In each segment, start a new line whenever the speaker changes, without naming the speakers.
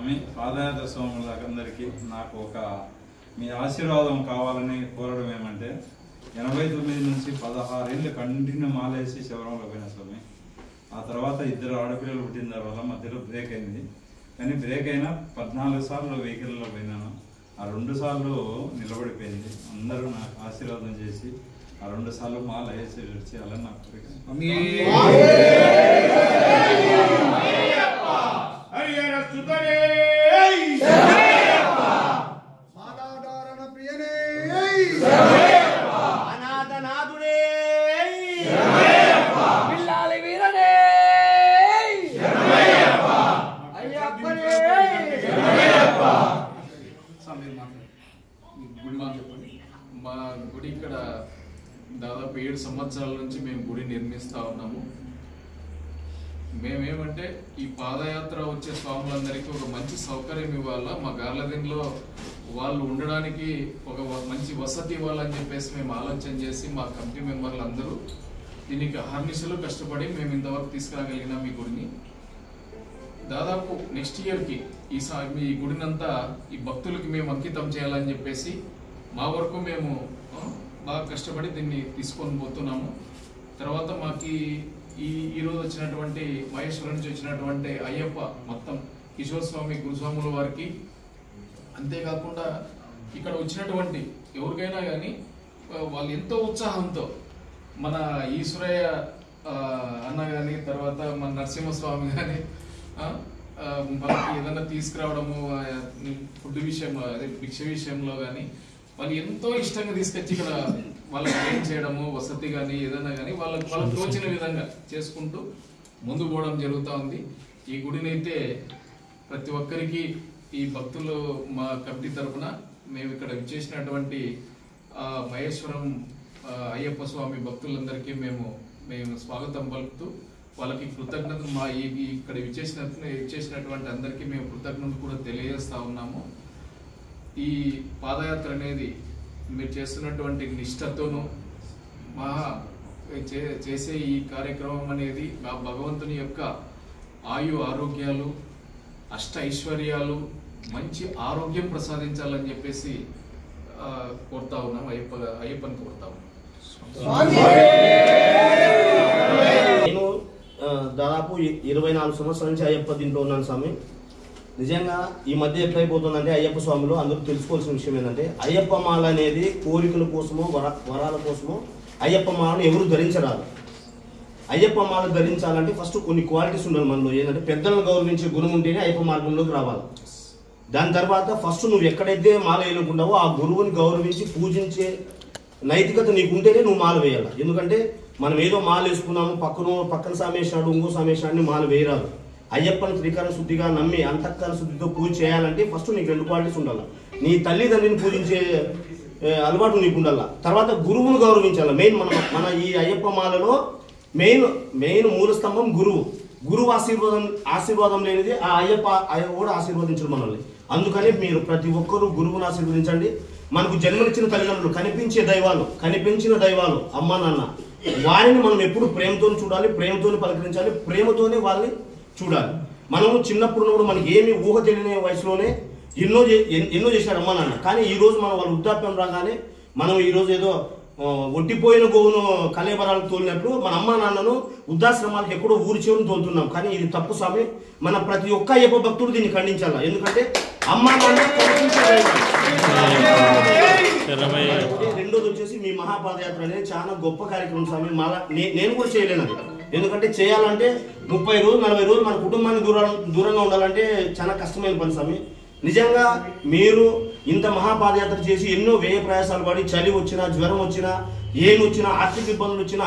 స్వామి. పాదయాత్ర స్వాములందరికీ నాకు ఒక మీ ఆశీర్వాదం కావాలని కోరడం ఏమంటే 89 నుంచి 16 ఏళ్ళు కంటిన్యూ మాలేసి శివరంలో పోయిన స్వామి. ఆ తర్వాత 2 ఆడపిల్లలు పుట్టిన తర్వాత మధ్యలో బ్రేక్ అయింది. కానీ బ్రేక్ అయినా 14 సార్లు వెహికల్లో పోయినాను. ఆ 2 సార్లు నిలబడిపోయింది. అందరూ నాకు ఆశీర్వాదం చేసి ఆ 2 సార్లు మాల వేసి విడిచేయాలని నాకు కోరిక.
మా గుడి ఇక్కడ దాదాపు 7 సంవత్సరాల నుంచి మేము గుడి నిర్మిస్తూ ఉన్నాము. మేమేమంటే ఈ పాదయాత్ర వచ్చే స్వాములందరికీ ఒక మంచి సౌకర్యం ఇవ్వాలా, మా గార్లదిన్లో వాళ్ళు ఉండడానికి ఒక మంచి వసతి ఇవ్వాలని చెప్పేసి మేము ఆలోచన చేసి మా కమిటీ మెంబర్లు అందరూ దీనికి అహర్నిశలు కష్టపడి మేము ఇంతవరకు తీసుకురాగలిగినాం ఈ గుడిని. దాదాపు నెక్స్ట్ ఇయర్కి ఈ గుడినంతా ఈ భక్తులకి మేము అంకితం చేయాలని చెప్పేసి మా వరకు మేము బాగా కష్టపడి దీన్ని తీసుకొని పోతున్నాము. తర్వాత మాకు ఈరోజు వచ్చినటువంటి మహేశ్వరం నుంచి వచ్చినటువంటి అయ్యప్ప మొత్తం కిషోర్ స్వామి గురుస్వాముల వారికి, అంతేకాకుండా ఇక్కడ వచ్చినటువంటి ఎవరికైనా కానీ వాళ్ళు ఎంతో ఉత్సాహంతో మన ఈశ్వరయ్య అన్న కానీ, తర్వాత మన నరసింహస్వామి కానీ మనకి ఏదైనా తీసుకురావడము ఫుడ్ విషయంలో, అదే భిక్ష విషయంలో కానీ వాళ్ళు ఎంతో ఇష్టంగా తీసుకొచ్చి ఇక్కడ వాళ్ళకి ట్రైన్ చేయడము, వసతి కానీ ఏదైనా కానీ వాళ్ళకి తోచిన విధంగా చేసుకుంటూ ముందు పోవడం జరుగుతూ ఉంది. ఈ గుడినైతే ప్రతి ఒక్కరికి ఈ భక్తులు మా కమిటీ తరఫున మేము ఇక్కడ విచ్చేసినటువంటి మహేశ్వరం అయ్యప్ప స్వామి భక్తులందరికీ మేము స్వాగతం పలుకుతూ వాళ్ళకి కృతజ్ఞతలు మా ఇక్కడ విచ్చేసినటువంటి అందరికీ మేము కృతజ్ఞతలు కూడా తెలియజేస్తా ఉన్నాము. ఈ పాదయాత్ర అనేది మీరు చేస్తున్నటువంటి నిష్ఠతోనూ చేసే ఈ కార్యక్రమం అనేది భగవంతుని యొక్క ఆయు ఆరోగ్యాలు, అష్ట ఐశ్వర్యాలు, మంచి ఆరోగ్యం ప్రసాదించాలని చెప్పేసి కోరుతా ఉన్నాం. అయ్యప్పని కోరుతా ఉన్నాం.
నేను దాదాపు 24 సంవత్సరాల నుంచి అయ్యప్ప దీంట్లో ఉన్నాను స్వామి. నిజంగా ఈ మధ్య ఎట్లయిపోతుందంటే అయ్యప్ప స్వామిలో అందరూ తెలుసుకోవాల్సిన విషయం ఏంటంటే అయ్యప్ప మాల అనేది కోరికల కోసమో వరాల కోసమో అయ్యప్ప మాలను ఎవరు ధరించరాదు. అయ్యప్ప మాల ధరించాలంటే ఫస్ట్ కొన్ని క్వాలిటీస్ ఉండాలి మనలో. ఏంటంటే పెద్దలను గౌరవించే గుణం ఉంటేనే అయ్యప్ప మార్గంలోకి రావాలి. దాని తర్వాత ఫస్ట్ నువ్వు ఎక్కడైతే మాల వేయనుకుంటావో ఆ గురువుని గౌరవించి పూజించే నైతికత నీకుంటేనే నువ్వు మాల వేయాలి. ఎందుకంటే మనం ఏదో మాల వేసుకున్నాము, పక్కన సామేశాడు ఇంకో సామేశాడిని మాల వేయరాదు. అయ్యప్పని త్రికరణ శుద్ధిగా నమ్మి అంతఃకరణ శుద్ధితో పూజ చేయాలంటే ఫస్ట్ నీకు 2 క్వాలిటీస్ ఉండాలి. నీ తల్లిదండ్రిని పూజించే అలవాటు నీకు ఉండాలి. తర్వాత గురువును గౌరవించాలి. మెయిన్ మన ఈ అయ్యప్ప మాలలో మెయిన్ మూల స్తంభం గురువు ఆశీర్వాదం లేనిది ఆ అయ్యప్ప కూడా ఆశీర్వదించరు మనల్ని. అందుకని మీరు ప్రతి ఒక్కరూ గురువును ఆశీర్వదించండి. మనకు జన్మనిచ్చిన తల్లిదండ్రులు కనిపించిన దైవాలు అమ్మ నాన్న, వారిని మనం ఎప్పుడు ప్రేమతో చూడాలి, ప్రేమతోనే పలకరించాలి, ప్రేమతోనే వాళ్ళని చూడాలి. మనము చిన్నప్పుడు మనకి ఏమి ఊహ తెలియని వయసులోనే ఎన్నో చేశారు అమ్మ నాన్న. కానీ ఈ రోజు మనం వాళ్ళ వృద్ధాప్యం రాగానే మనం ఈరోజు ఏదో ఒట్టిపోయిన గోవును కలేబరాలు తోలినట్లు మన అమ్మ నాన్నను వృద్ధాశ్రమాలకు ఎక్కడో ఊరి చివరిని తోలుతున్నాం. కానీ ఇది తప్పు స్వామి. మన ప్రతి ఒక్క అయ్యప్ప భక్తుడు దీన్ని ఖండించాల. ఎందుకంటే అమ్మ నాన్న. రెండోది వచ్చేసి మీ మహాపాదయాత్ర అనేది చాలా గొప్ప కార్యక్రమం స్వామి. నేను కూడా చేయలేను అది. ఎందుకంటే చేయాలంటే 30 రోజులు 40 రోజులు మన కుటుంబానికి దూరంగా ఉండాలంటే చాలా కష్టమైన పని స్వామి. నిజంగా మీరు ఇంత మహాపాదయాత్ర చేసి ఎన్నో వ్యయ ప్రయాసాలు పడి చలి వచ్చినా, జ్వరం వచ్చినా, ఏమొచ్చినా, ఆర్థిక ఇబ్బందులు వచ్చినా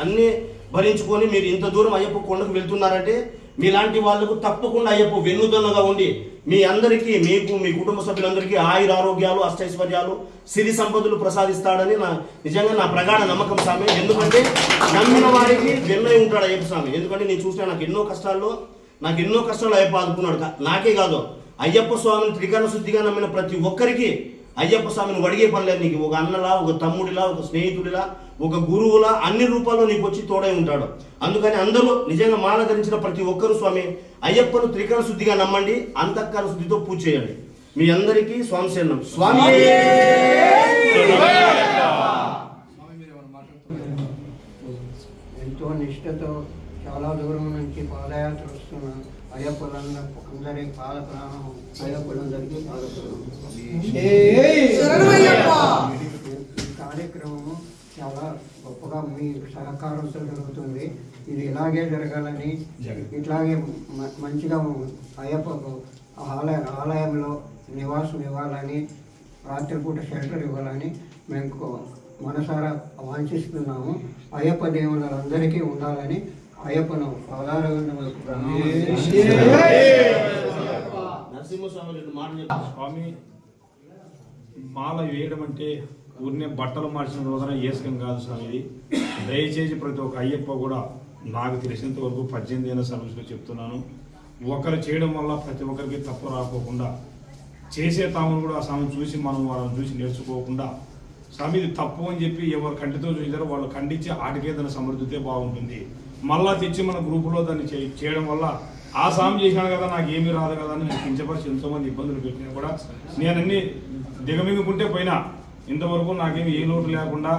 అన్ని భరించుకొని మీరు ఇంత దూరం అయ్యప్ప కొండకు వెళ్తున్నారంటే మీలాంటి వాళ్లకు తప్పకుండా అయ్యప్ప వెన్నుదన్నుగా ఉండి మీ అందరికీ, మీకు, మీ కుటుంబ సభ్యులందరికీ ఆయుర ఆరోగ్యాలు, అష్టైశ్వర్యాలు, సిరి సంపదలు ప్రసాదిస్తాడని నిజంగా నా ప్రగాఢ నమ్మకం స్వామి. ఎందుకంటే నమ్మిన వారికి వెన్నై ఉంటాడు అయ్యప్ప స్వామి. ఎందుకంటే నేను చూసినా నాకు ఎన్నో కష్టాలు అయ్యప్ప ఆదుకున్నాడు. నాకే కాదు, అయ్యప్ప స్వామిని త్రికరణ శుద్ధిగా నమ్మిన ప్రతి ఒక్కరికి అయ్యప్ప స్వామిని అడిగే పనిలేదు. నీకు ఒక అన్నలా, ఒక తమ్ముడిలా, ఒక స్నేహితుడిలా, ఒక గురువులా అన్ని రూపాల్లో నీకు వచ్చి తోడై ఉంటాడు. అందుకని అందరూ నిజంగా మాల ధరించిన ప్రతి ఒక్కరు స్వామి అయ్యప్పను త్రికరణ శుద్ధిగా నమ్మండి, అంతఃకరణ శుద్ధితో పూజ చేయండి. మీ అందరికీ స్వామి శరణం. స్వామి
ఎంతో నిష్ఠతో చాలా దూరం నుంచి పాదయాత్ర వస్తున్న అయ్యప్పలందరి పాద ప్రాణం అయ్యప్పలందరికీ పాద ఈ కార్యక్రమము చాలా గొప్పగా మీ సహకారంతో జరుగుతుంది. ఇది ఇలాగే జరగాలని, ఇట్లాగే మంచిగా అయ్యప్పకు ఆలయంలో నివాసం ఇవ్వాలని, రాత్రిపూట షెల్టర్ ఇవ్వాలని మేము మనసారా వాంఛిస్తున్నాము. అయ్యప్ప దేవుళ్ళందరికీ ఉండాలని అయ్యప్పను
స్వామి మాల వేయడం అంటే ఊరినే బట్టలు మార్చిన రోజున వేసుకం కాదు స్వామి. ఇది దయచేసి ప్రతి ఒక్క అయ్యప్ప కూడా నాకు తెలిసినంత వరకు 18 ఏళ్ళ సర్వీస్లో చెప్తున్నాను, ఒకరు చేయడం వల్ల ప్రతి ఒక్కరికి తప్పు రాకోకుండా చేసే తామును కూడా ఆ స్వామిని చూసి మనం వాళ్ళని చూసి నేర్చుకోకుండా స్వామి ఇది తప్పు అని చెప్పి ఎవరు కంటితో చూసారో వాళ్ళు ఖండించి ఆటికే దాన్ని సమర్థితే బాగుంటుంది. మళ్ళా తెచ్చి మన గ్రూపులో దాన్ని చేయడం వల్ల ఆ స్వామి చేసినాడు కదా నాకు ఏమీ రాదు కదా అని నేను కించపరిచి ఎంతోమంది ఇబ్బందులు పెట్టినా కూడా నేనన్నీ దిగమింగుకుంటే పోయినా ఇంతవరకు నాకేమి ఏ లోటు లేకుండా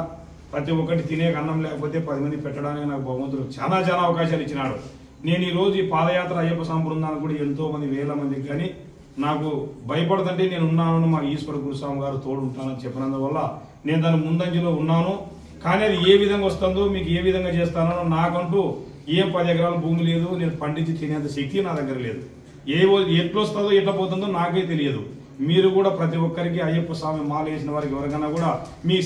ప్రతి ఒక్కటి తినే అన్నం లేకపోతే 10 మంది పెట్టడానికి నాకు భగవంతుడు చాలా అవకాశాలు ఇచ్చినాడు. నేను ఈరోజు ఈ పాదయాత్ర అయ్యప్ప స్వామి బృందానికి కూడా ఎంతో మంది వేల మందికి కానీ నాకు భయపడదంటే నేను ఉన్నాను, మా ఈశ్వర గురుస్వామి గారు తోడు ఉంటానని చెప్పినందువల్ల నేను దాని ముందంజలో ఉన్నాను. కానీ అది ఏ విధంగా వస్తుందో మీకు ఏ విధంగా చేస్తానో నాకంటూ ఏ 10 ఎకరాల భూమి లేదు, నేను పండించి తినేంత శక్తి నా దగ్గర లేదు. ఎట్లా వస్తుందో ఎట్లా పోతుందో నాకే తెలియదు. మీరు కూడా ప్రతి ఒక్కరికి అయ్యప్ప స్వామి మాల వేసిన వారికి ఎవరికైనా కూడా మీ